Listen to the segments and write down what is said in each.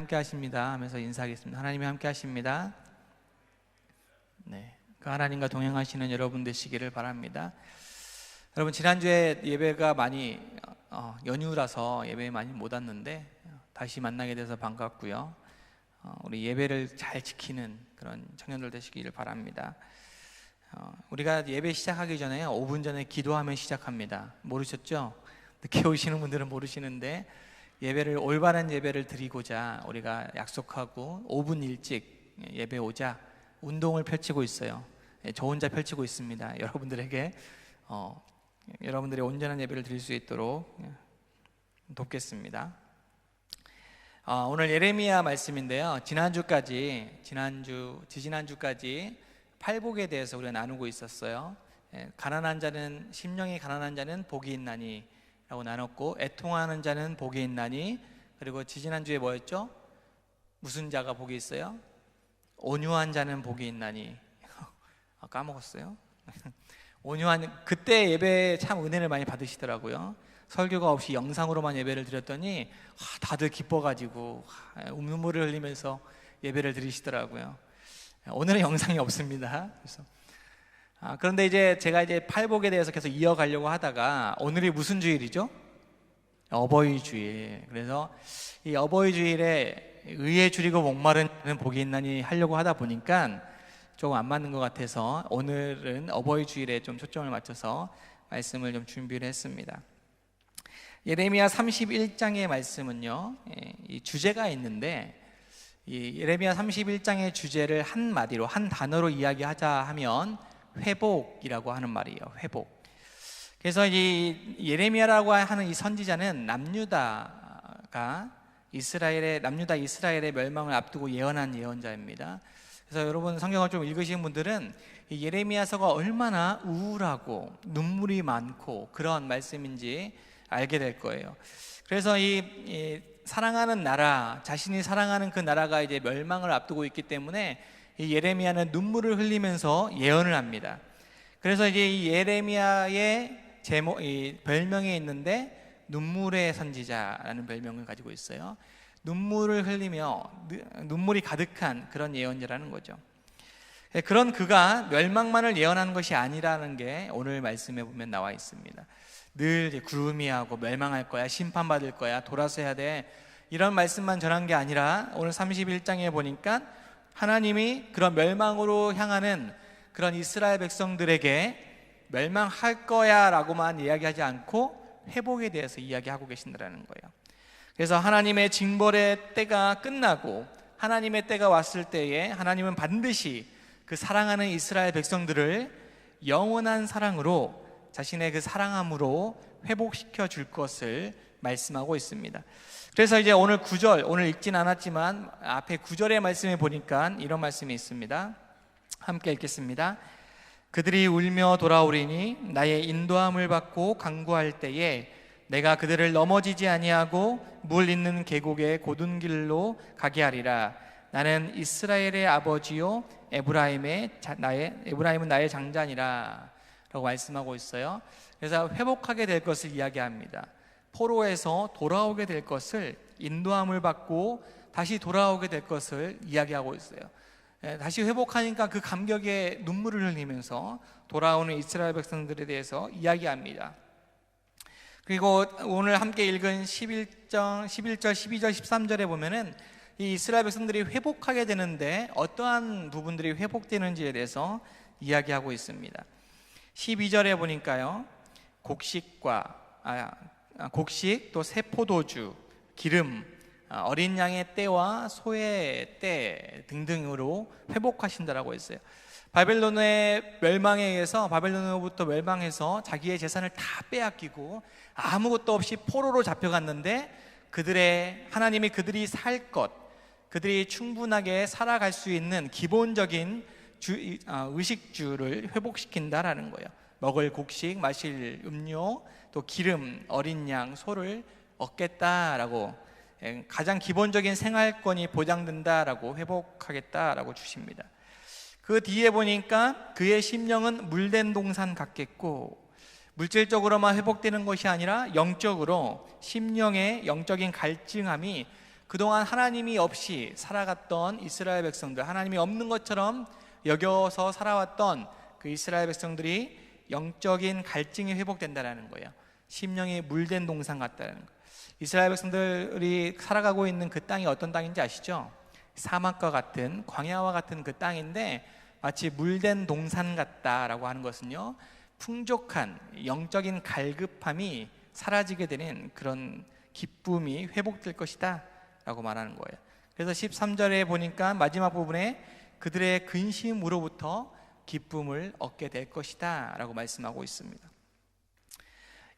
함께 하십니다 하면서 인사하겠습니다. 하나님이 함께 하십니다. 네, 그 하나님과 동행하시는 여러분 되시기를 바랍니다. 여러분, 지난주에 예배가 많이 연휴라서 예배에 많이 못 왔는데 다시 만나게 돼서 반갑고요. 우리 예배를 잘 지키는 그런 청년들 되시기를 바랍니다. 우리가 예배 시작하기 전에 5분 전에 기도하면 시작합니다. 모르셨죠? 늦게 오시는 분들은 모르시는데 예배를, 올바른 예배를 드리고자 우리가 약속하고 5분 일찍 예배 오자 운동을 펼치고 있어요. 저 혼자 펼치고 있습니다. 여러분들에게 여러분들의 온전한 예배를 드릴 수 있도록 돕겠습니다. 오늘 예레미야 말씀인데요, 지지난주까지 팔복에 대해서 우리가 나누고 있었어요. 가난한 자는, 심령이 가난한 자는 복이 있나니 라고 나눴고, 애통하는 자는 복이 있나니, 그리고 지지난주에 뭐였죠? 무슨 자가 복이 있어요? 온유한 자는 복이 있나니. 까먹었어요. 그때 예배에 참 은혜를 많이 받으시더라고요. 설교가 없이 영상으로만 예배를 드렸더니 다들 기뻐가지고 눈물을 흘리면서 예배를 드리시더라고요. 오늘은 영상이 없습니다. 그런데 제가 팔복에 대해서 계속 이어가려고 하다가, 오늘이 무슨 주일이죠? 어버이 주일. 그래서 이 어버이 주일에 의에 줄이고 목마른 복이 있나니 하려고 하다 보니까 조금 안 맞는 것 같아서 오늘은 어버이 주일에 좀 초점을 맞춰서 말씀을 좀 준비를 했습니다. 예레미야 31장의 말씀은요, 이 주제가 있는데, 이 예레미야 31장의 주제를 한마디로, 한 단어로 이야기하자 하면 회복이라고 하는 말이에요. 회복. 그래서 이 예레미야라고 하는 이 선지자는 남유다 이스라엘의 멸망을 앞두고 예언한 예언자입니다. 그래서 여러분, 성경을 좀 읽으신 분들은 이 예레미야서가 얼마나 우울하고 눈물이 많고 그런 말씀인지 알게 될 거예요. 그래서 이 사랑하는 나라, 자신이 사랑하는 그 나라가 이제 멸망을 앞두고 있기 때문에 이 예레미야는 눈물을 흘리면서 예언을 합니다. 그래서 이제 이 예레미야의 이 별명이 있는데 눈물의 선지자라는 별명을 가지고 있어요. 눈물을 흘리며 눈물이 가득한 그런 예언자라는 거죠. 그런 그가 멸망만을 예언하는 것이 아니라는 게 오늘 말씀에 보면 나와 있습니다. 늘 구름이하고 멸망할 거야, 심판받을 거야, 돌아서 해야 돼, 이런 말씀만 전한 게 아니라 오늘 31장에 보니까 하나님이 그런 멸망으로 향하는 그런 이스라엘 백성들에게 멸망할 거야 라고만 이야기하지 않고 회복에 대해서 이야기하고 계신다는 거예요. 그래서 하나님의 징벌의 때가 끝나고 하나님의 때가 왔을 때에 하나님은 반드시 그 사랑하는 이스라엘 백성들을 영원한 사랑으로, 자신의 그 사랑함으로 회복시켜 줄 것을 말씀하고 있습니다. 그래서 오늘 9절, 오늘 읽진 않았지만 앞에 9절의 말씀에 보니까 이런 말씀이 있습니다. 함께 읽겠습니다. 그들이 울며 돌아오리니 나의 인도함을 받고 간구할 때에 내가 그들을 넘어지지 아니하고 물 있는 계곡의 곧은 길로 가게 하리라. 나는 이스라엘의 아버지요 에브라임은 나의 장자니라 라고 말씀하고 있어요. 그래서 회복하게 될 것을 이야기합니다. 포로에서 돌아오게 될 것을, 인도함을 받고 다시 돌아오게 될 것을 이야기하고 있어요. 다시 회복하니까 그 감격에 눈물을 흘리면서 돌아오는 이스라엘 백성들에 대해서 이야기합니다. 그리고 오늘 함께 읽은 11절, 12절, 13절에 보면은 이 이스라엘 백성들이 회복하게 되는데 어떠한 부분들이 회복되는지에 대해서 이야기하고 있습니다. 12절에 보니까요, 곡식, 또 새 포도주, 기름, 어린 양의 때와 소의 때 등등으로 회복하신다라고 했어요. 바벨론의 멸망에 의해서, 바벨론으로부터 멸망해서 자기의 재산을 다 빼앗기고 아무것도 없이 포로로 잡혀갔는데 하나님이 그들이 살 것, 그들이 충분하게 살아갈 수 있는 기본적인 의식주를 회복시킨다라는 거예요. 먹을 곡식, 마실 음료, 또 기름, 어린 양, 소를 얻겠다라고, 가장 기본적인 생활권이 보장된다라고, 회복하겠다라고 주십니다. 그 뒤에 보니까 그의 심령은 물된 동산 같겠고, 물질적으로만 회복되는 것이 아니라 영적으로 심령의 영적인 갈증함이 그동안 하나님이 없이 살아갔던 이스라엘 백성들, 하나님이 없는 것처럼 여겨서 살아왔던 그 이스라엘 백성들이 영적인 갈증이 회복된다는 거예요. 심령이 물된 동산 같다는 거예요. 이스라엘 백성들이 살아가고 있는 그 땅이 어떤 땅인지 아시죠? 사막과 같은, 광야와 같은 그 땅인데 마치 물된 동산 같다라고 하는 것은요, 풍족한 영적인 갈급함이 사라지게 되는 그런 기쁨이 회복될 것이다 라고 말하는 거예요. 그래서 13절에 보니까 마지막 부분에 그들의 근심으로부터 기쁨을 얻게 될 것이다 라고 말씀하고 있습니다.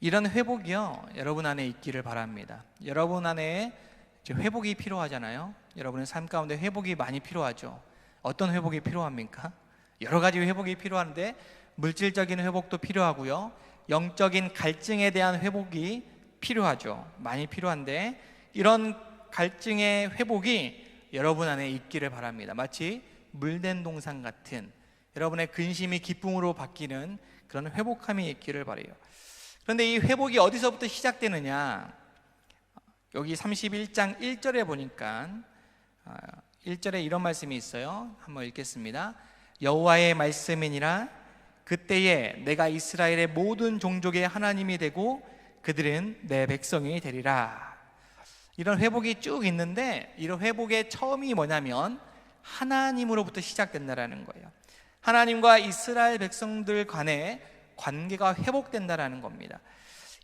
이런 회복이요, 여러분 안에 있기를 바랍니다. 여러분 안에 회복이 필요하잖아요. 여러분의 삶 가운데 회복이 많이 필요하죠. 어떤 회복이 필요합니까? 여러 가지 회복이 필요한데 물질적인 회복도 필요하고요, 영적인 갈증에 대한 회복이 필요하죠. 많이 필요한데 이런 갈증의 회복이 여러분 안에 있기를 바랍니다. 마치 물된 동산 같은 여러분의 근심이 기쁨으로 바뀌는 그런 회복함이 있기를 바라요. 그런데 이 회복이 어디서부터 시작되느냐? 여기 31장 1절에 보니까 1절에 이런 말씀이 있어요. 한번 읽겠습니다. 여호와의 말씀이니라 그때에 내가 이스라엘의 모든 종족의 하나님이 되고 그들은 내 백성이 되리라. 이런 회복이 쭉 있는데 이런 회복의 처음이 뭐냐면 하나님으로부터 시작된다라는 거예요. 하나님과 이스라엘 백성들 간의 관계가 회복된다라는 겁니다.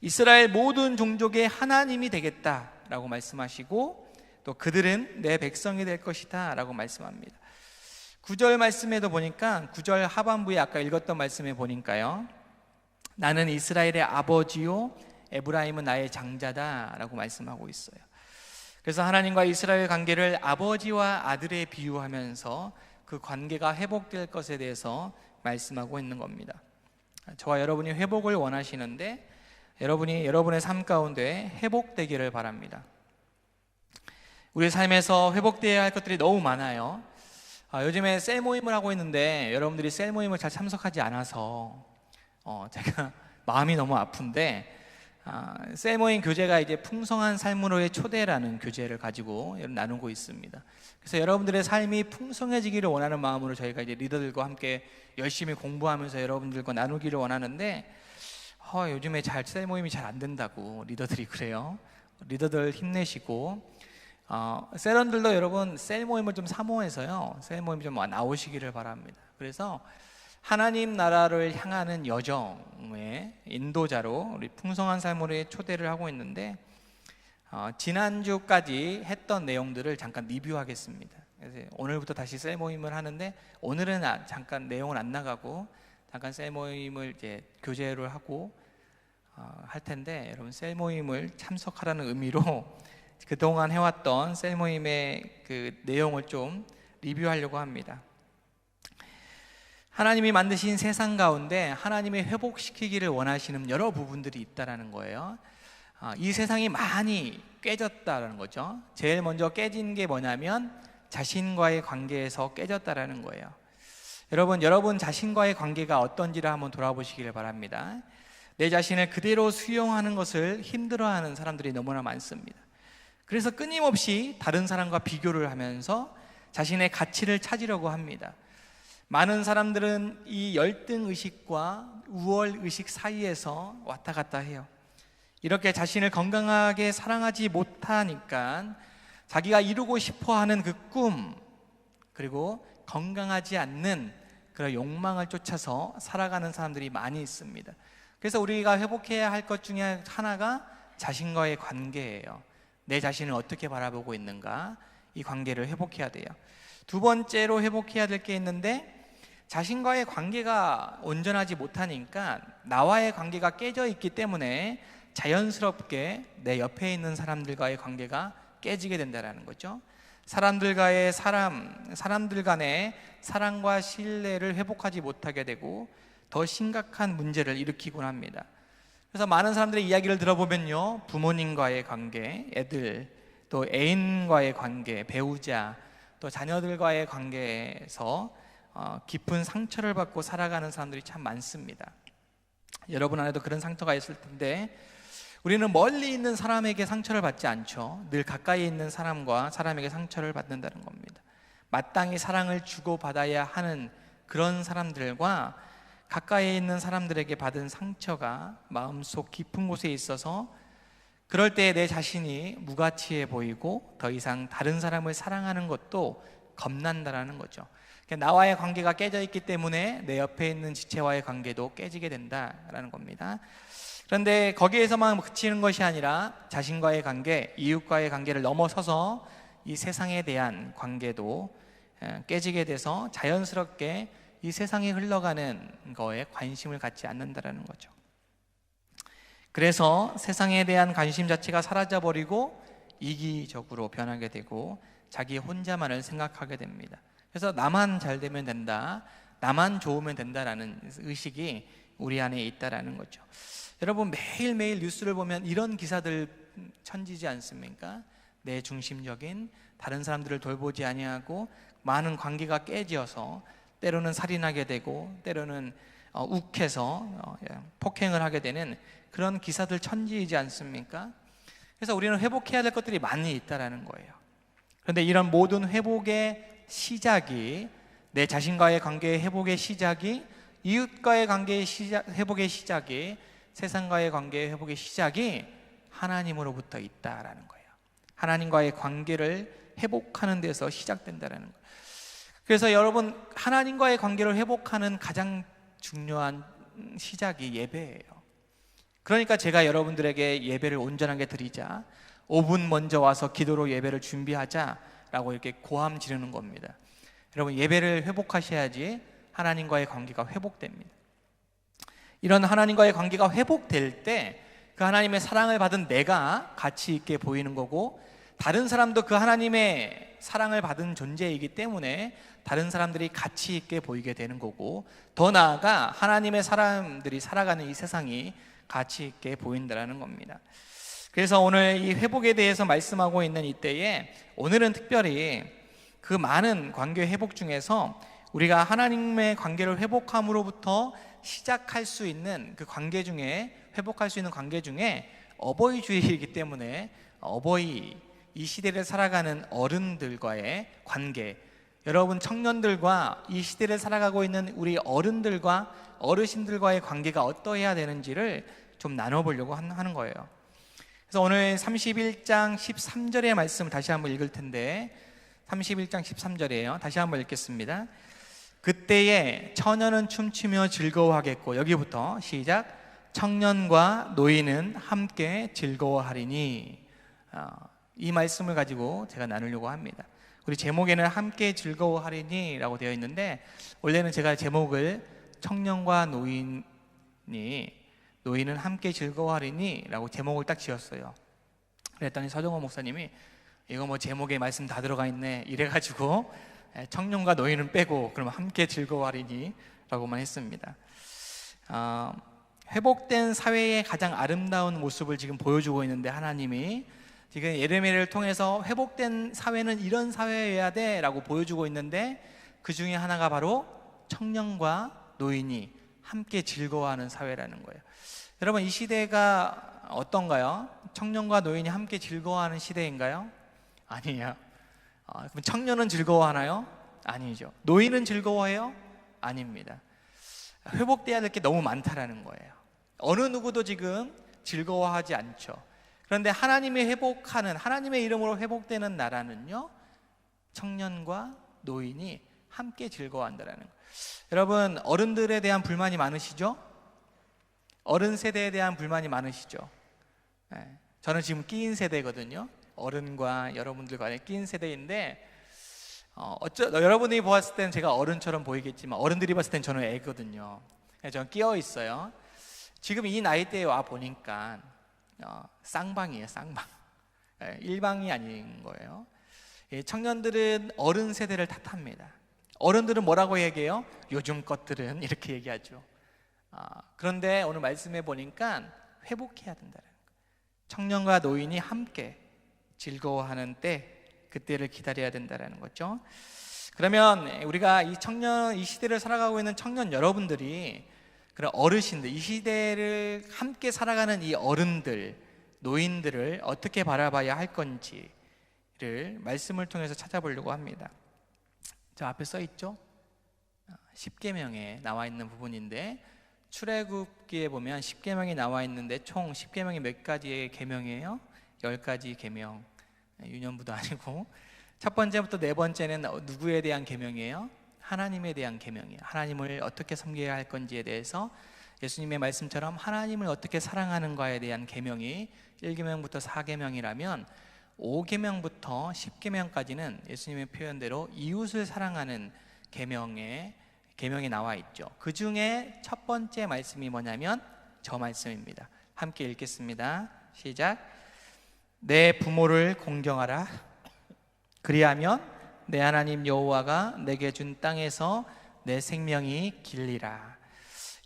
이스라엘 모든 종족의 하나님이 되겠다라고 말씀하시고 또 그들은 내 백성이 될 것이다 라고 말씀합니다. 9절 말씀에도 보니까 9절 하반부에 아까 읽었던 말씀에 보니까요, 나는 이스라엘의 아버지요 에브라임은 나의 장자다 라고 말씀하고 있어요. 그래서 하나님과 이스라엘 관계를 아버지와 아들에 비유하면서 그 관계가 회복될 것에 대해서 말씀하고 있는 겁니다. 저와 여러분이 회복을 원하시는데 여러분이 여러분의 삶 가운데 회복되기를 바랍니다. 우리 삶에서 회복되어야 할 것들이 너무 많아요. 요즘에 셀 모임을 하고 있는데 여러분들이 셀 모임을 잘 참석하지 않아서 제가 마음이 너무 아픈데, 셀 모임 교재가 이제 풍성한 삶으로의 초대라는 교재를 가지고 나누고 있습니다. 그래서 여러분들의 삶이 풍성해지기를 원하는 마음으로 저희가 이제 리더들과 함께 열심히 공부하면서 여러분들과 나누기를 원하는데 요즘에 셀 모임이 잘 안 된다고 리더들이 그래요. 리더들 힘내시고 셀원들도 여러분 셀 모임을 좀 사모해서요, 셀 모임 좀 나오시기를 바랍니다. 그래서 하나님 나라를 향하는 여정의 인도자로 우리 풍성한 삶으로의 초대를 하고 있는데 지난주까지 했던 내용들을 잠깐 리뷰하겠습니다. 그래서 오늘부터 다시 셀 모임을 하는데 오늘은 잠깐 내용은 안 나가고 잠깐 셀 모임을 이제 교재를 하고 할 텐데 여러분 셀 모임을 참석하라는 의미로 그동안 해왔던 셀 모임의 그 내용을 좀 리뷰하려고 합니다. 하나님이 만드신 세상 가운데 하나님이 회복시키기를 원하시는 여러 부분들이 있다라는 거예요. 이 세상이 많이 깨졌다라는 거죠. 제일 먼저 깨진 게 뭐냐면 자신과의 관계에서 깨졌다라는 거예요. 여러분 자신과의 관계가 어떤지를 한번 돌아보시기를 바랍니다. 내 자신을 그대로 수용하는 것을 힘들어하는 사람들이 너무나 많습니다. 그래서 끊임없이 다른 사람과 비교를 하면서 자신의 가치를 찾으려고 합니다. 많은 사람들은 이 열등의식과 우월의식 사이에서 왔다 갔다 해요. 이렇게 자신을 건강하게 사랑하지 못하니까 자기가 이루고 싶어하는 그 꿈, 그리고 건강하지 않는 그런 욕망을 쫓아서 살아가는 사람들이 많이 있습니다. 그래서 우리가 회복해야 할 것 중에 하나가 자신과의 관계예요. 내 자신을 어떻게 바라보고 있는가, 이 관계를 회복해야 돼요. 두 번째로 회복해야 될 게 있는데, 자신과의 관계가 온전하지 못하니까 나와의 관계가 깨져 있기 때문에 자연스럽게 내 옆에 있는 사람들과의 관계가 깨지게 된다는 거죠. 사람들 간의 사랑과 신뢰를 회복하지 못하게 되고 더 심각한 문제를 일으키곤 합니다. 그래서 많은 사람들의 이야기를 들어보면요, 부모님과의 관계, 애들, 또 애인과의 관계, 배우자, 또 자녀들과의 관계에서 깊은 상처를 받고 살아가는 사람들이 참 많습니다. 여러분 안에도 그런 상처가 있을 텐데, 우리는 멀리 있는 사람에게 상처를 받지 않죠. 늘 가까이 있는 사람과 사람에게 상처를 받는다는 겁니다. 마땅히 사랑을 주고받아야 하는 그런 사람들과 가까이 있는 사람들에게 받은 상처가 마음속 깊은 곳에 있어서 그럴 때 내 자신이 무가치해 보이고 더 이상 다른 사람을 사랑하는 것도 겁난다라는 거죠. 나와의 관계가 깨져 있기 때문에 내 옆에 있는 지체와의 관계도 깨지게 된다라는 겁니다. 그런데 거기에서만 그치는 것이 아니라 자신과의 관계, 이웃과의 관계를 넘어서서 이 세상에 대한 관계도 깨지게 돼서 자연스럽게 이 세상에 흘러가는 거에 관심을 갖지 않는다라는 거죠. 그래서 세상에 대한 관심 자체가 사라져버리고 이기적으로 변하게 되고 자기 혼자만을 생각하게 됩니다. 그래서 나만 잘 되면 된다, 나만 좋으면 된다라는 의식이 우리 안에 있다라는 거죠. 여러분, 매일매일 뉴스를 보면 이런 기사들 천지지 않습니까? 내 중심적인, 다른 사람들을 돌보지 아니하고 많은 관계가 깨져서 때로는 살인하게 되고 때로는 욱해서 폭행을 하게 되는 그런 기사들 천지이지 않습니까? 그래서 우리는 회복해야 될 것들이 많이 있다라는 거예요. 그런데 이런 모든 회복의 시작이, 내 자신과의 관계의 회복의 시작이, 이웃과의 관계의 회복의 시작이, 세상과의 관계의 회복의 시작이 하나님으로부터 있다라는 거예요. 하나님과의 관계를 회복하는 데서 시작된다는 거예요. 그래서 여러분, 하나님과의 관계를 회복하는 가장 중요한 시작이 예배예요. 그러니까 제가 여러분들에게 예배를 온전하게 드리자, 5분 먼저 와서 기도로 예배를 준비하자라고 이렇게 고함 지르는 겁니다. 여러분, 예배를 회복하셔야지 하나님과의 관계가 회복됩니다. 이런 하나님과의 관계가 회복될 때 그 하나님의 사랑을 받은 내가 가치 있게 보이는 거고, 다른 사람도 그 하나님의 사랑을 받은 존재이기 때문에 다른 사람들이 가치 있게 보이게 되는 거고, 더 나아가 하나님의 사람들이 살아가는 이 세상이 가치 있게 보인다는 겁니다. 그래서 오늘 이 회복에 대해서 말씀하고 있는 이때에 오늘은 특별히 그 많은 관계 회복 중에서 우리가 하나님의 관계를 회복함으로부터 시작할 수 있는 그 관계 중에, 회복할 수 있는 관계 중에 어버이 주일이기 때문에 어버이, 이 시대를 살아가는 어른들과의 관계, 여러분 청년들과 이 시대를 살아가고 있는 우리 어른들과 어르신들과의 관계가 어떠해야 되는지를 좀 나눠보려고 하는 거예요. 그래서 오늘 31장 13절의 말씀을 다시 한번 읽을 텐데, 31장 13절이에요. 다시 한번 읽겠습니다. 그때에 처녀는 춤추며 즐거워하겠고, 여기부터 시작. 청년과 노인은 함께 즐거워하리니. 이 말씀을 가지고 제가 나누려고 합니다. 우리 제목에는 함께 즐거워하리니 라고 되어 있는데, 원래는 제가 제목을 청년과 노인은 함께 즐거워하리니 라고 제목을 딱 지었어요. 그랬더니 서정호 목사님이 이거 뭐 제목에 말씀 다 들어가 있네 이래가지고 청년과 노인은 빼고 그럼 함께 즐거워하리니 라고만 했습니다. 회복된 사회의 가장 아름다운 모습을 지금 보여주고 있는데, 하나님이 지금 예레미야를 통해서 회복된 사회는 이런 사회여야 돼 라고 보여주고 있는데, 그 중에 하나가 바로 청년과 노인이 함께 즐거워하는 사회라는 거예요. 여러분, 이 시대가 어떤가요? 청년과 노인이 함께 즐거워하는 시대인가요? 아니에요. 그럼 청년은 즐거워하나요? 아니죠. 노인은 즐거워해요? 아닙니다. 회복돼야 될 게 너무 많다라는 거예요. 어느 누구도 지금 즐거워하지 않죠. 그런데 하나님의 회복하는, 하나님의 이름으로 회복되는 나라는요, 청년과 노인이 함께 즐거워한다라는 거예요. 여러분, 어른들에 대한 불만이 많으시죠? 어른 세대에 대한 불만이 많으시죠? 저는 지금 끼인 세대거든요. 어른과 여러분들과 끼인 세대인데, 여러분이 보았을 때는 제가 어른처럼 보이겠지만 어른들이 봤을 때는 저는 애거든요. 저는 끼어 있어요. 지금 이 나이대에 와 보니까 쌍방이에요. 쌍방. 일방이 아닌 거예요. 청년들은 어른 세대를 탓합니다. 어른들은 뭐라고 얘기해요? 요즘 것들은 이렇게 얘기하죠. 그런데 오늘 말씀해 보니까 회복해야 된다는 거예요. 청년과 노인이 함께 즐거워하는 때, 그때를 기다려야 된다는 거죠. 그러면 우리가 이 시대를 살아가고 있는 청년 여러분들이, 그런 어르신들, 이 시대를 함께 살아가는 이 어른들, 노인들을 어떻게 바라봐야 할 건지를 말씀을 통해서 찾아보려고 합니다. 저 앞에 써 있죠? 십계명에 나와 있는 부분인데, 출애굽기에 보면 십계명이 나와 있는데 총 십계명이 몇 가지의 계명이에요? 10가지 계명. 유년부도 아니고, 첫 번째부터 네 번째는 누구에 대한 계명이에요? 하나님에 대한 계명이에요. 하나님을 어떻게 섬겨야 할 건지에 대해서 예수님의 말씀처럼 하나님을 어떻게 사랑하는가에 대한 계명이 1계명부터 4계명이라면 5계명부터 10계명까지는 예수님의 표현대로 이웃을 사랑하는 계명이 나와 있죠. 그 중에 첫 번째 말씀이 뭐냐면 저 말씀입니다. 함께 읽겠습니다. 시작. 내 부모를 공경하라. 그리하면 내 하나님 여호와가 내게 준 땅에서 내 생명이 길리라.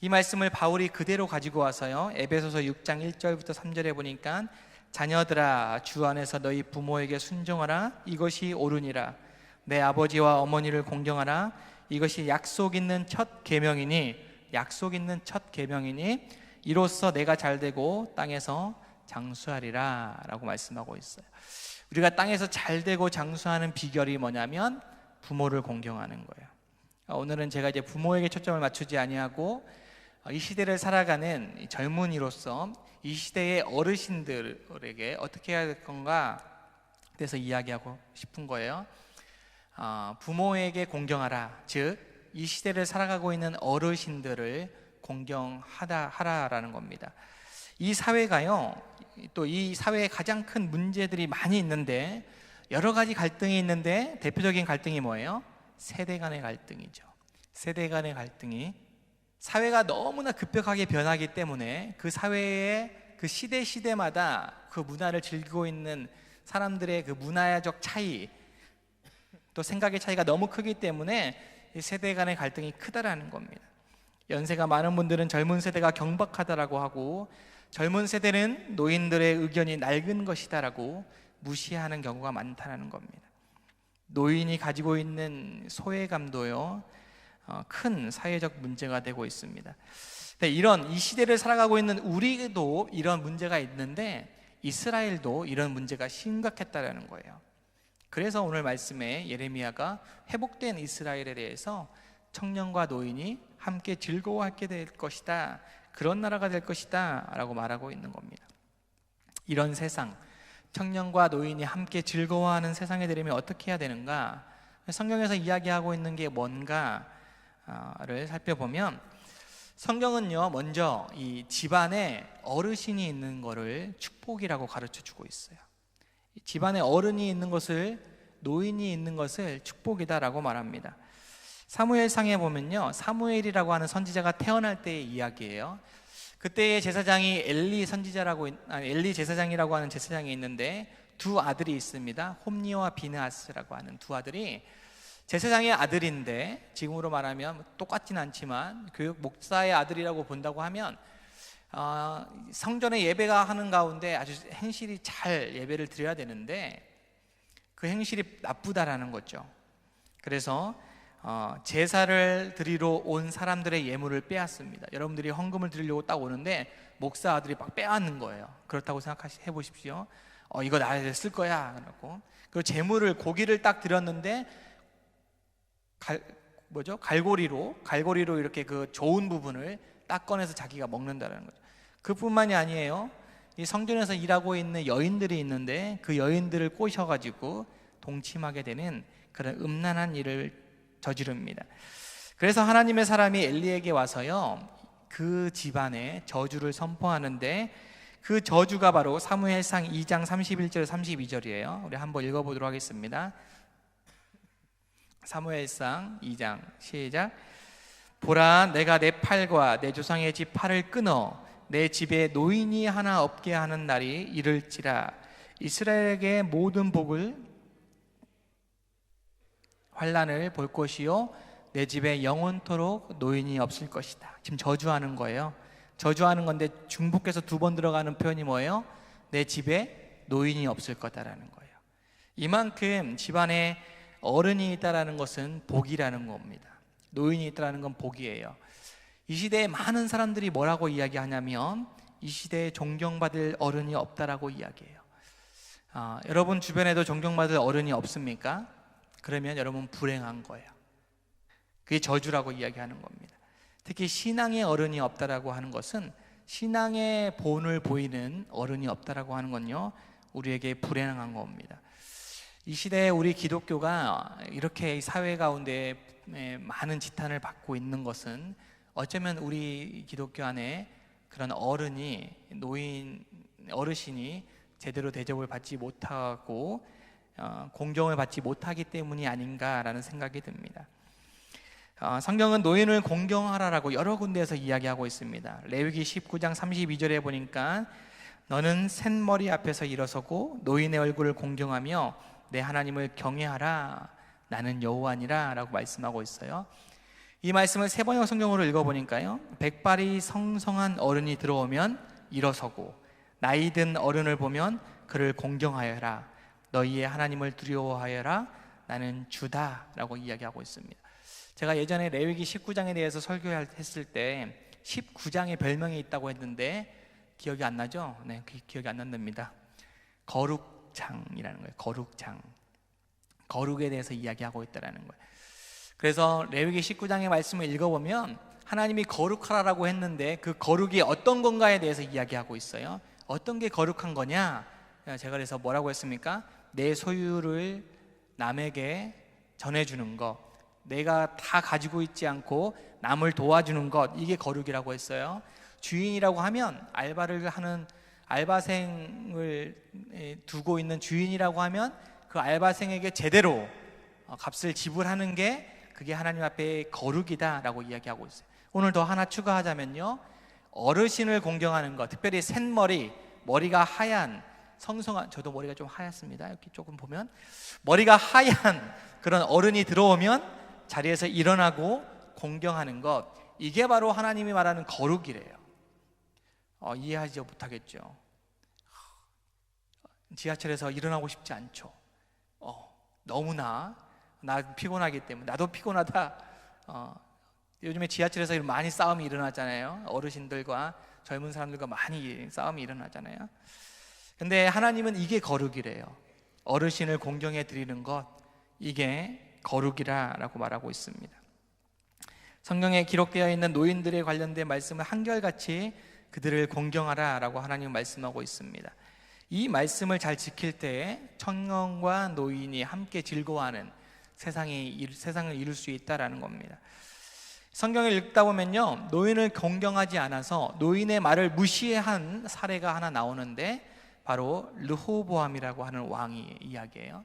이 말씀을 바울이 그대로 가지고 와서요, 에베소서 6장 1절부터 3절에 보니까 자녀들아 주 안에서 너희 부모에게 순종하라. 이것이 옳으니라. 내 아버지와 어머니를 공경하라. 이것이 약속 있는 첫 계명이니 이로써 내가 잘되고 땅에서 장수하리라 라고 말씀하고 있어요. 우리가 땅에서 잘되고 장수하는 비결이 뭐냐면 부모를 공경하는 거예요. 오늘은 제가 이제 부모에게 초점을 맞추지 아니하고 이 시대를 살아가는 젊은이로서 이 시대의 어르신들에게 어떻게 해야 될 건가 대해서 이야기하고 싶은 거예요. 부모에게 공경하라, 즉 이 시대를 살아가고 있는 어르신들을 공경하라라는 겁니다. 이 사회가요, 또 이 사회에 가장 큰 문제들이 많이 있는데, 여러 가지 갈등이 있는데 대표적인 갈등이 뭐예요? 세대 간의 갈등이죠. 세대 간의 갈등이, 사회가 너무나 급격하게 변하기 때문에 그 사회의 그 시대마다 그 문화를 즐기고 있는 사람들의 그 문화적 차이, 또 생각의 차이가 너무 크기 때문에 이 세대 간의 갈등이 크다라는 겁니다. 연세가 많은 분들은 젊은 세대가 경박하다라고 하고, 젊은 세대는 노인들의 의견이 낡은 것이다라고 무시하는 경우가 많다는 겁니다. 노인이 가지고 있는 소외감도요, 큰 사회적 문제가 되고 있습니다. 이런 이 시대를 살아가고 있는 우리도 이런 문제가 있는데 이스라엘도 이런 문제가 심각했다라는 거예요. 그래서 오늘 말씀에 예레미야가 회복된 이스라엘에 대해서 청년과 노인이 함께 즐거워하게 될 것이다, 그런 나라가 될 것이다 라고 말하고 있는 겁니다. 이런 세상, 청년과 노인이 함께 즐거워하는 세상이 되려면 어떻게 해야 되는가? 성경에서 이야기하고 있는 게 뭔가를 살펴보면, 성경은요, 먼저 이 집안에 어르신이 있는 것을 축복이라고 가르쳐 주고 있어요. 집안에 어른이 있는 것을, 노인이 있는 것을 축복이다라고 말합니다. 사무엘상에 보면요, 사무엘이라고 하는 선지자가 태어날 때의 이야기예요. 그때의 제사장이 엘리 제사장이라고 하는 제사장이 있는데 두 아들이 있습니다. 홈니와 비느하스라고 하는 두 아들이 제사장의 아들인데, 지금으로 말하면 똑같진 않지만 교육 목사의 아들이라고 본다고 하면 성전에 예배가 하는 가운데 아주 행실이 잘 예배를 드려야 되는데 그 행실이 나쁘다라는 거죠. 그래서 제사를 드리러 온 사람들의 예물을 빼앗습니다. 여러분들이 헌금을 드리려고 딱 오는데 목사 아들이 막 빼앗는 거예요. 그렇다고 생각해 보십시오. 이거 나한테 쓸 거야 그러고, 그 제물을, 고기를 딱 드렸는데 갈고리로 이렇게 그 좋은 부분을 딱 꺼내서 자기가 먹는다는 거죠. 그뿐만이 아니에요. 이 성전에서 일하고 있는 여인들이 있는데 그 여인들을 꼬셔가지고 동침하게 되는 그런 음란한 일을 저지릅니다. 그래서 하나님의 사람이 엘리에게 와서요, 그 집안에 저주를 선포하는데 그 저주가 바로 사무엘상 2장 31절 32절이에요. 우리 한번 읽어보도록 하겠습니다. 사무엘상 2장 시작. 보라, 내가 내 팔과 내 조상의 집 팔을 끊어 내 집에 노인이 하나 없게 하는 날이 이를지라. 이스라엘에게 모든 복을 환난을 볼 것이요 내 집에 영원토록 노인이 없을 것이다. 지금 저주하는 거예요. 저주하는 건데 중복해서 두 번 들어가는 표현이 뭐예요? 내 집에 노인이 없을 거다라는 거예요. 이만큼 집안에 어른이 있다라는 것은 복이라는 겁니다. 노인이 있다라는 건 복이에요. 이 시대에 많은 사람들이 뭐라고 이야기하냐면 이 시대에 존경받을 어른이 없다라고 이야기해요. 여러분 주변에도 존경받을 어른이 없습니까? 그러면 여러분 불행한 거예요. 그게 저주라고 이야기하는 겁니다. 특히 신앙의 어른이 없다라고 하는 것은, 신앙의 본을 보이는 어른이 없다라고 하는 건요, 우리에게 불행한 겁니다. 이 시대에 우리 기독교가 이렇게 사회 가운데 많은 지탄을 받고 있는 것은, 어쩌면 우리 기독교 안에 그런 어르신이 제대로 대접을 받지 못하고 공경을 받지 못하기 때문이 아닌가라는 생각이 듭니다. 성경은 노인을 공경하라라고 여러 군데에서 이야기하고 있습니다. 레위기 19장 32절에 보니까 너는 샌머리 앞에서 일어서고 노인의 얼굴을 공경하며 내 하나님을 경외하라, 나는 여호와니라 라고 말씀하고 있어요. 이 말씀을 세번역 성경으로 읽어보니까요, 백발이 성성한 어른이 들어오면 일어서고 나이 든 어른을 보면 그를 공경하여라, 너희의 하나님을 두려워하여라, 나는 주다 라고 이야기하고 있습니다. 제가 예전에 레위기 19장에 대해서 설교했을 때 19장에 별명이 있다고 했는데 기억이 안 나죠? 네, 기억이 안 난답니다. 거룩장이라는 거예요. 거룩장. 거룩에 대해서 이야기하고 있다는 거예요. 그래서 레위기 19장의 말씀을 읽어보면 하나님이 거룩하라고 했는데 그 거룩이 어떤 건가에 대해서 이야기하고 있어요. 어떤 게 거룩한 거냐? 제가 그래서 뭐라고 했습니까? 내 소유를 남에게 전해주는 것, 내가 다 가지고 있지 않고 남을 도와주는 것, 이게 거룩이라고 했어요. 주인이라고 하면, 알바를 하는 알바생을 두고 있는 주인이라고 하면 그 알바생에게 제대로 값을 지불하는 게, 그게 하나님 앞에 거룩이다라고 이야기하고 있어요. 오늘 더 하나 추가하자면요, 어르신을 공경하는 것, 특별히 샌머리, 머리가 하얀 성성한, 저도 머리가 좀 하얗습니다. 이렇게 조금 보면 머리가 하얀 그런 어른이 들어오면 자리에서 일어나고 공경하는 것, 이게 바로 하나님이 말하는 거룩이래요. 이해하지 못하겠죠. 지하철에서 일어나고 싶지 않죠. 너무나 나 피곤하기 때문에. 나도 피곤하다. 요즘에 지하철에서 많이 싸움이 일어나잖아요. 어르신들과 젊은 사람들과 많이 싸움이 일어나잖아요. 근데 하나님은 이게 거룩이래요. 어르신을 공경해 드리는 것, 이게 거룩이라고 말하고 있습니다. 성경에 기록되어 있는 노인들에 관련된 말씀을 한결같이 그들을 공경하라라고 하나님 말씀하고 있습니다. 이 말씀을 잘 지킬 때에 청년과 노인이 함께 즐거워하는 세상을 이룰 수 있다라는 겁니다. 성경을 읽다 보면요, 노인을 공경하지 않아서 노인의 말을 무시한 사례가 하나 나오는데, 바로 르호보암이라고 하는 왕의 이야기예요.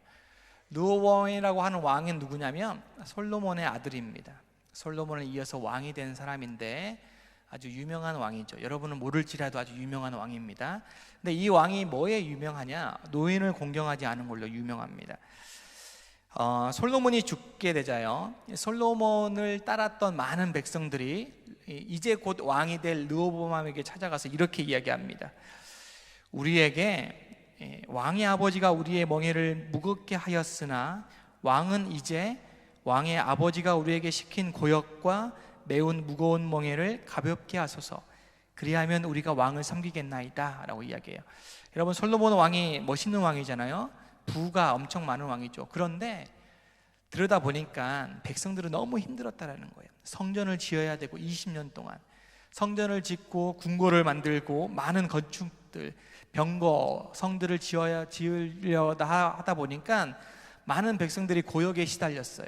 르호보암이라고 하는 왕은 누구냐면 솔로몬의 아들입니다. 솔로몬을 이어서 왕이 된 사람인데 아주 유명한 왕이죠. 여러분은 모를지라도 아주 유명한 왕입니다. 근데 이 왕이 뭐에 유명하냐? 노인을 공경하지 않은 걸로 유명합니다. 솔로몬이 죽게 되자요, 솔로몬을 따랐던 많은 백성들이 이제 곧 왕이 될 르호보암에게 찾아가서 이렇게 이야기합니다. 우리에게 왕의 아버지가 우리의 멍에를 무겁게 하였으나 왕은 이제 왕의 아버지가 우리에게 시킨 고역과 매운 무거운 멍에를 가볍게 하소서. 그리하면 우리가 왕을 섬기겠나이다 라고 이야기해요. 여러분, 솔로몬 왕이 멋있는 왕이잖아요. 부가 엄청 많은 왕이죠. 그런데 들여다 보니까 백성들은 너무 힘들었다라는 거예요. 성전을 지어야 되고 20년 동안 성전을 짓고 궁궐을 만들고 많은 건축들, 병거, 성들을 지으려다 하다 보니까 많은 백성들이 고역에 시달렸어요.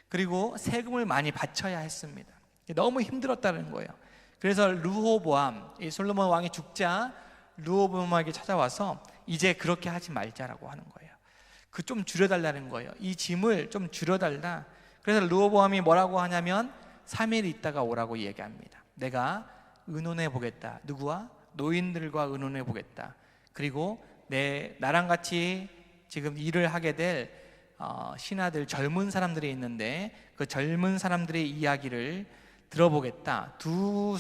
그리고 세금을 많이 바쳐야 했습니다. 너무 힘들었다는 거예요. 그래서 르호보암, 이 솔로몬 왕이 죽자 르호보암에게 찾아와서 이제 그렇게 하지 말자라고 하는 거예요. 그 좀 줄여달라는 거예요. 이 짐을 좀 줄여달라. 그래서 르호보암이 뭐라고 하냐면 3일 있다가 오라고 얘기합니다. 내가 의논해 보겠다. 누구와? 노인들과 의논해 보겠다. 그리고 나랑 같이 지금 일을 하게 될 신하들, 젊은 사람들이 있는데 그 젊은 사람들의 이야기를 들어보겠다. 두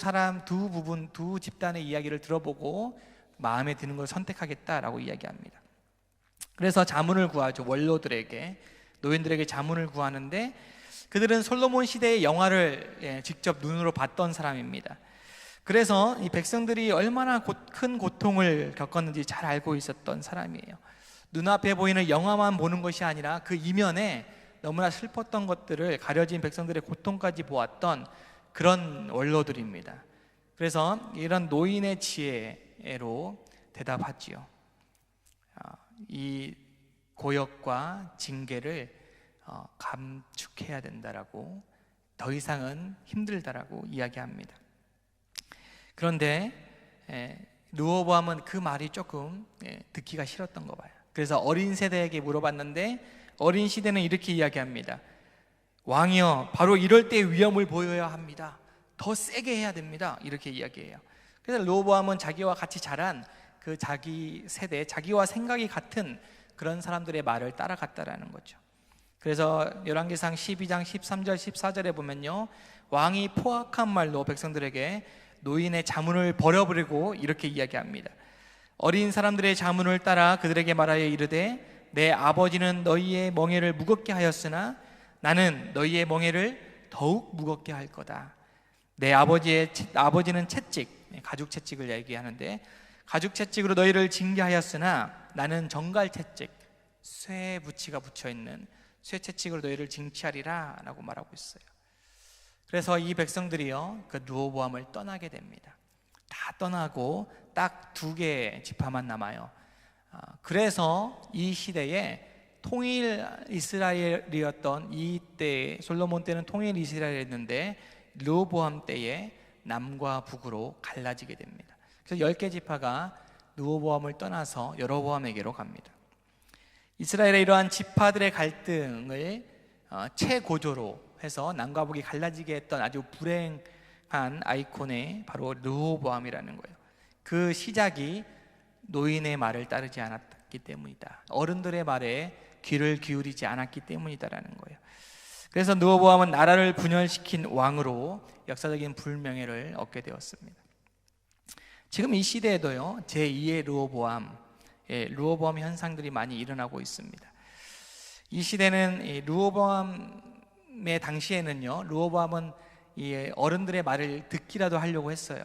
집단의 이야기를 들어보고 마음에 드는 걸 선택하겠다라고 이야기합니다. 그래서 자문을 구하죠. 원로들에게, 노인들에게 자문을 구하는데, 그들은 솔로몬 시대의 영화를 직접 눈으로 봤던 사람입니다. 그래서 이 백성들이 얼마나 큰 고통을 겪었는지 잘 알고 있었던 사람이에요. 눈앞에 보이는 영화만 보는 것이 아니라 그 이면에 너무나 슬펐던 것들을, 가려진 백성들의 고통까지 보았던 그런 원로들입니다. 그래서 이런 노인의 지혜로 대답하지요. 이 고역과 징계를 감축해야 된다라고, 더 이상은 힘들다라고 이야기합니다. 그런데 르호보암은 그 말이 조금 듣기가 싫었던 거 봐요. 그래서 어린 세대에게 물어봤는데 어린 시대는 이렇게 이야기합니다. 왕이여, 바로 이럴 때 위험을 보여야 합니다. 더 세게 해야 됩니다. 이렇게 이야기해요. 그래서 르호보암은 자기와 같이 자란 그 자기 세대, 자기와 생각이 같은 그런 사람들의 말을 따라갔다라는 거죠. 그래서 열왕기상 12장 13절 14절에 보면요, 왕이 포악한 말로 백성들에게 노인의 자문을 버려버리고 이렇게 이야기합니다. 어린 사람들의 자문을 따라 그들에게 말하여 이르되 내 아버지는 너희의 멍에를 무겁게 하였으나 나는 너희의 멍에를 더욱 무겁게 할 거다. 내 아버지는 채찍, 가죽 채찍을 얘기하는데, 가죽 채찍으로 너희를 징계하였으나 나는 정갈 채찍, 쇠 부치가 붙여있는 쇠 채찍으로 너희를 징치하리라 라고 말하고 있어요. 그래서 이 백성들이요, 그 르호보암을 떠나게 됩니다. 다 떠나고 딱 2개의 지파만 남아요. 그래서 이 시대에 통일 이스라엘이었던 이때, 솔로몬 때는 통일 이스라엘이었는데 르호보암 때에 남과 북으로 갈라지게 됩니다. 그래서 10개 지파가 르호보암을 떠나서 여로보암에게로 갑니다. 이스라엘의 이러한 지파들의 갈등을 최고조로 해서 남과 북이 갈라지게 했던 아주 불행한 아이콘이 바로 르호보암이라는 거예요. 그 시작이 노인의 말을 따르지 않았기 때문이다. 어른들의 말에 귀를 기울이지 않았기 때문이다라는 거예요. 그래서 르호보암은 나라를 분열시킨 왕으로 역사적인 불명예를 얻게 되었습니다. 지금 이 시대에도요, 제2의 르호보암 현상들이 많이 일어나고 있습니다. 이 시대는 르호보암의 당시에는요, 르호보암은 이 어른들의 말을 듣기라도 하려고 했어요.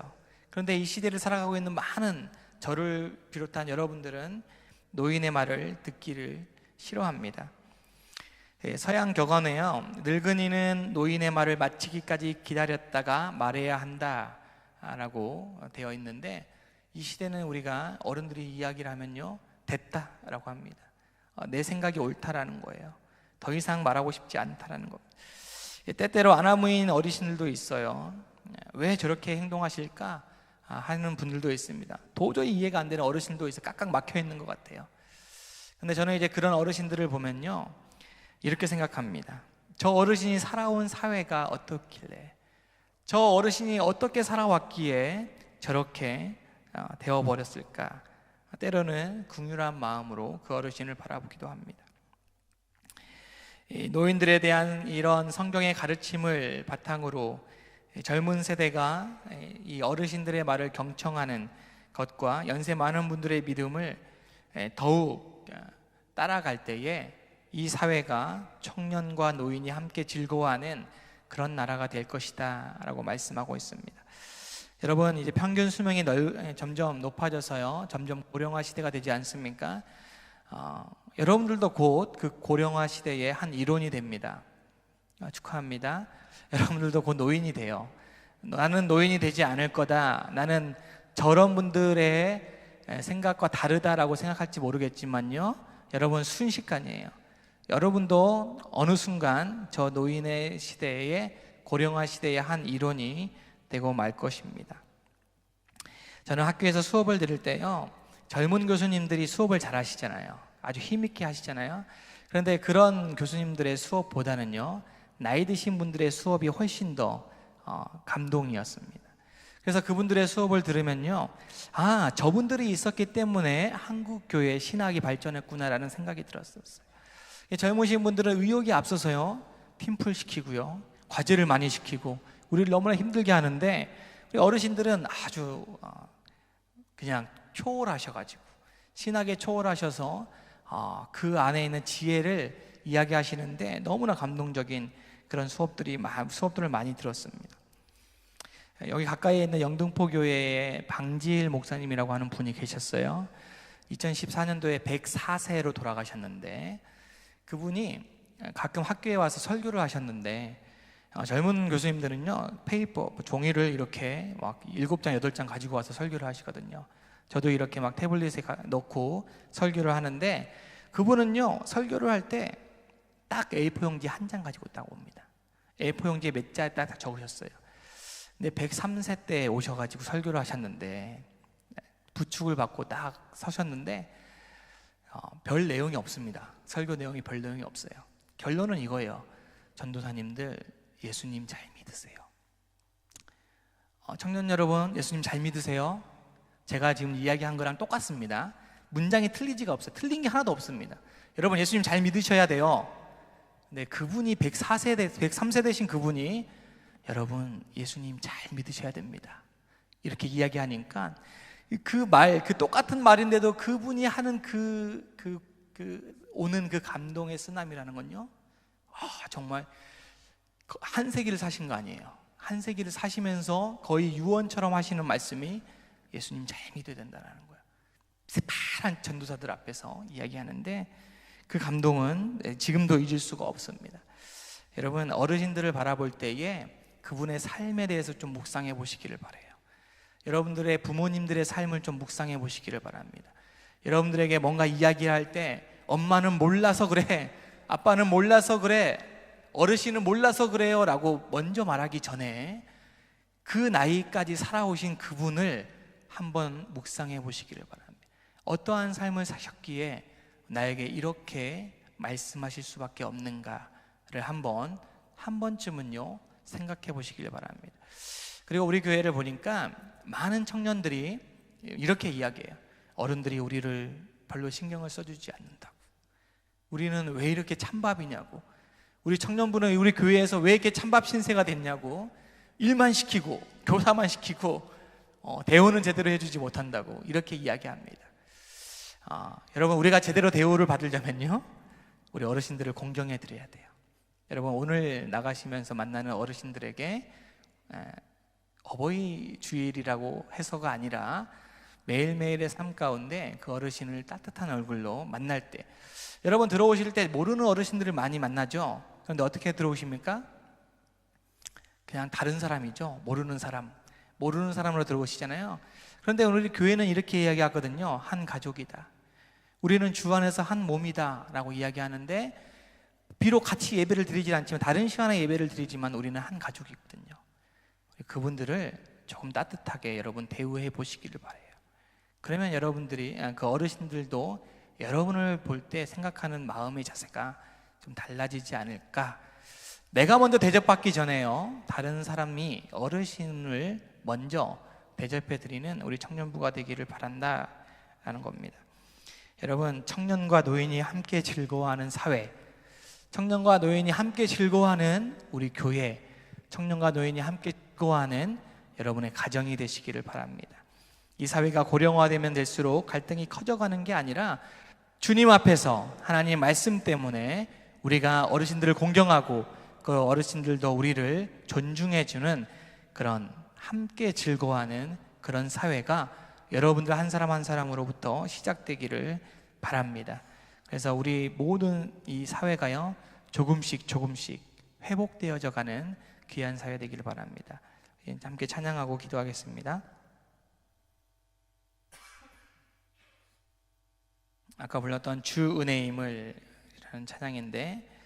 그런데 이 시대를 살아가고 있는 많은 저를 비롯한 여러분들은 노인의 말을 듣기를 싫어합니다. 서양 격언에요, 늙은이는 노인의 말을 마치기까지 기다렸다가 말해야 한다 라고 되어 있는데, 이 시대는 우리가 어른들이 이야기를 하면요, 됐다 라고 합니다. 내 생각이 옳다라는 거예요. 더 이상 말하고 싶지 않다라는 겁니다. 때때로 아나무인 어르신들도 있어요. 왜 저렇게 행동하실까 하는 분들도 있습니다. 도저히 이해가 안 되는 어르신도 있어요. 깍깍 막혀 있는 것 같아요. 근데 저는 이제 그런 어르신들을 보면요, 이렇게 생각합니다. 저 어르신이 살아온 사회가 어떻길래, 저 어르신이 어떻게 살아왔기에 저렇게 되어버렸을까. 때로는 긍휼한 마음으로 그 어르신을 바라보기도 합니다. 노인들에 대한 이런 성경의 가르침을 바탕으로 젊은 세대가 이 어르신들의 말을 경청하는 것과 연세 많은 분들의 믿음을 더욱 따라갈 때에 이 사회가 청년과 노인이 함께 즐거워하는 그런 나라가 될 것이다 라고 말씀하고 있습니다. 여러분, 이제 평균 수명이 점점 높아져서요, 점점 고령화 시대가 되지 않습니까? 여러분들도 곧 그 고령화 시대의 한 일원이 됩니다. 축하합니다. 여러분들도 곧 노인이 돼요. 나는 노인이 되지 않을 거다, 나는 저런 분들의 생각과 다르다라고 생각할지 모르겠지만요, 여러분 순식간이에요. 여러분도 어느 순간 저 노인의 시대의, 고령화 시대의 한 일원이 되고 말 것입니다. 저는 학교에서 수업을 들을 때요, 젊은 교수님들이 수업을 잘 하시잖아요. 아주 힘있게 하시잖아요. 그런데 그런 교수님들의 수업보다는요, 나이 드신 분들의 수업이 훨씬 더 감동이었습니다. 그래서 그분들의 수업을 들으면요, 저분들이 있었기 때문에 한국 교회 신학이 발전했구나라는 생각이 들었었어요. 젊으신 분들은 의욕이 앞서서요, 팀플 시키고요, 과제를 많이 시키고 우리를 너무나 힘들게 하는데, 우리 어르신들은 아주 그냥 초월하셔가지고, 신학에 초월하셔서 그 안에 있는 지혜를 이야기하시는데 너무나 감동적인 그런 수업들을 많이 들었습니다. 여기 가까이에 있는 영등포 교회에 방지일 목사님이라고 하는 분이 계셨어요. 2014년도에 104세로 돌아가셨는데, 그분이 가끔 학교에 와서 설교를 하셨는데, 젊은 교수님들은요 페이퍼 종이를 이렇게 막 7장 8장 가지고 와서 설교를 하시거든요. 저도 이렇게 막 태블릿에 넣고 설교를 하는데, 그분은요 설교를 할 때 딱 A4 용지 한 장 가지고 딱 옵니다. A4 용지에 몇 자에 딱 적으셨어요. 근데 103세 때 오셔가지고 설교를 하셨는데, 부축을 받고 딱 서셨는데 별 내용이 없습니다. 설교 내용이 별 내용이 없어요. 결론은 이거예요. 전도사님들 예수님 잘 믿으세요. 청년 여러분, 예수님 잘 믿으세요. 제가 지금 이야기한 거랑 똑같습니다. 문장이 틀리지가 없어요. 틀린 게 하나도 없습니다. 여러분 예수님 잘 믿으셔야 돼요. 근데 그분이 103세 되신 그분이 여러분 예수님 잘 믿으셔야 됩니다, 이렇게 이야기하니까 그 똑같은 말인데도 그분이 하는 오는 그 감동의 쓰나미라는 건요, 정말 한 세기를 사신 거 아니에요. 한 세기를 사시면서 거의 유언처럼 하시는 말씀이 예수님 잘 믿어야 된다는 거예요. 파란 전도사들 앞에서 이야기하는데 그 감동은 지금도 잊을 수가 없습니다. 여러분 어르신들을 바라볼 때에 그분의 삶에 대해서 좀 묵상해 보시기를 바라요. 여러분들의 부모님들의 삶을 좀 묵상해 보시기를 바랍니다. 여러분들에게 뭔가 이야기할 때 엄마는 몰라서 그래, 아빠는 몰라서 그래, 어르신은 몰라서 그래요 라고 먼저 말하기 전에 그 나이까지 살아오신 그분을 한번 묵상해 보시기를 바랍니다. 어떠한 삶을 사셨기에 나에게 이렇게 말씀하실 수밖에 없는가를 한 번쯤은요 생각해 보시길 바랍니다. 그리고 우리 교회를 보니까 많은 청년들이 이렇게 이야기해요. 어른들이 우리를 별로 신경을 써주지 않는다고, 우리는 왜 이렇게 찬밥이냐고, 우리 청년부는 우리 교회에서 왜 이렇게 찬밥 신세가 됐냐고, 일만 시키고 교사만 시키고 대우는 제대로 해주지 못한다고 이렇게 이야기합니다. 여러분 우리가 제대로 대우를 받으려면요 우리 어르신들을 공경해 드려야 돼요. 여러분 오늘 나가시면서 만나는 어르신들에게 어버이 주일이라고 해서가 아니라 매일매일의 삶 가운데 그 어르신을 따뜻한 얼굴로 만날 때, 여러분 들어오실 때 모르는 어르신들을 많이 만나죠. 그런데 어떻게 들어오십니까? 그냥 다른 사람이죠. 모르는 사람으로 들어오시잖아요. 그런데 오늘 교회는 이렇게 이야기하거든요. 한 가족이다, 우리는 주 안에서 한 몸이다 라고 이야기하는데, 비록 같이 예배를 드리지 않지만 다른 시간에 예배를 드리지만 우리는 한 가족이거든요. 그분들을 조금 따뜻하게 여러분 대우해 보시기를 바라요. 그러면 여러분들이 그 어르신들도 여러분을 볼 때 생각하는 마음의 자세가 좀 달라지지 않을까. 내가 먼저 대접받기 전에요 다른 사람이 어르신을 먼저 대접해 드리는 우리 청년부가 되기를 바란다라는 겁니다. 여러분 청년과 노인이 함께 즐거워하는 사회, 청년과 노인이 함께 즐거워하는 우리 교회, 청년과 노인이 함께 즐거워하는 여러분의 가정이 되시기를 바랍니다. 이 사회가 고령화되면 될수록 갈등이 커져가는 게 아니라 주님 앞에서 하나님의 말씀 때문에 우리가 어르신들을 공경하고 그 어르신들도 우리를 존중해주는 그런 함께 즐거워하는 그런 사회가 여러분들 한 사람 한 사람으로부터 시작되기를 바랍니다. 그래서 우리 모든 이 사회가요 조금씩 회복되어져 가는 귀한 사회 되기를 바랍니다. 함께 찬양하고 기도하겠습니다. 아까 불렀던 주 은혜임을 라는 찬양인데